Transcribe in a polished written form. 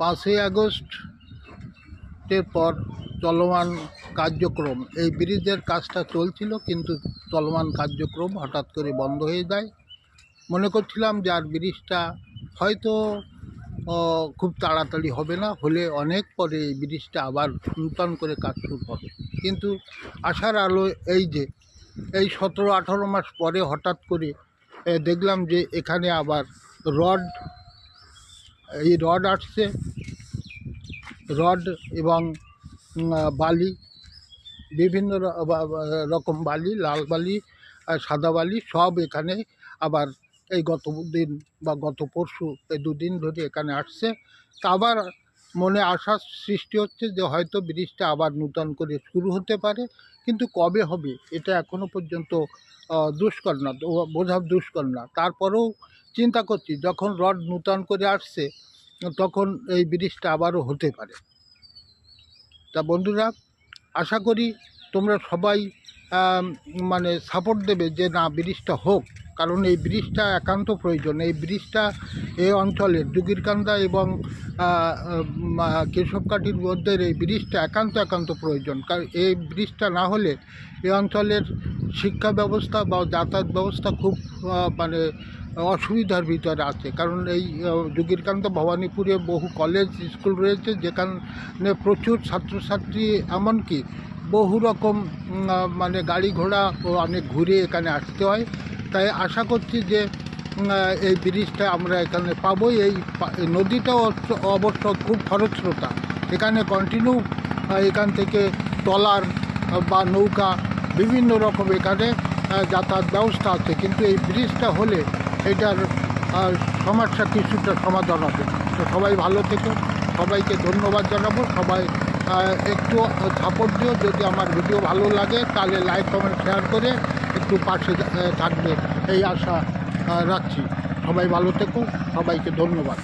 5ই আগস্টের পর চলমান কার্যক্রম, এই ব্রিজের কাজটা চলছিল, কিন্তু চলমান কার্যক্রম হঠাৎ করে বন্ধ হয়ে যায়। মনে করছিলাম যে আর ব্রিজটা হয়তো খুব তাড়াতাড়ি হবে না, হলে অনেক পরে এই ব্রিজটা আবার নূতন করে কাজ শুরু হবে। কিন্তু আশার আলো এই যে এই 17-18 মাস পরে হঠাৎ করে দেখলাম যে এখানে আবার রড আসছে, রড এবং বালি, বিভিন্ন রকম বালি, লাল বালি, সাদা বালি, সব এখানে আবার এই গত দিন বা গত পরশু এই দুদিন ধরে এখানে আসছে। তা আবার মনে আশার সৃষ্টি হচ্ছে যে হয়তো ব্রিজটা আবার নূতন করে শুরু হতে পারে, কিন্তু কবে হবে এটা এখনও পর্যন্ত দুষ্কর না, বোঝা দুষ্কর না। তারপরেও চিন্তা করছি, যখন রড নূতন করে আসছে তখন এই ব্রিজটা আবারও হতে পারে। তা বন্ধুরা, আশা করি তোমরা সবাই মানে সাপোর্ট দেবে যে না, ব্রিজটা হোক, কারণ এই ব্রিজটা একান্ত প্রয়োজন। এই ব্রিজটা এই অঞ্চলের জুগিরকান্দা এবং কেশবকাঠির মধ্যে এই ব্রিজটা একান্ত প্রয়োজন। কারণ এই ব্রিজটা না হলে এই অঞ্চলের শিক্ষা ব্যবস্থা বা যাতায়াত ব্যবস্থা খুব মানে অসুবিধার ভিতরে আছে। কারণ এই জুগিরকান্দা ভবানীপুরে বহু কলেজ স্কুল রয়েছে, যেখানে প্রচুর ছাত্রছাত্রী, এমনকি বহু রকম মানে গাড়ি ঘোড়া ও অনেক ঘুরে এখানে আসতে হয়। তাই আশা করছি যে এই ব্রিজটা আমরা এখানে পাবো। এই নদীটাও অবশ্য খুব খরস্রোতা, এখানে কন্টিনিউ এখান থেকে ট্রলার বা নৌকা বিভিন্ন রকম এখানে যাতায়াত ব্যবস্থা আছে, কিন্তু এই ব্রিজটা হলে এটার সমস্যা কিছুটা সমাধান হবে। তো সবাই ভালো থেকো, সবাইকে ধন্যবাদ জানাবো। সবাই একটু সাপোর্ট দিও, যদি আমার ভিডিও ভালো লাগে তাহলে লাইক কমেন্ট শেয়ার করে একটু পাশে থাকবে, এই আশা রাখছি। সবাই ভালো থেকো, সবাইকে ধন্যবাদ।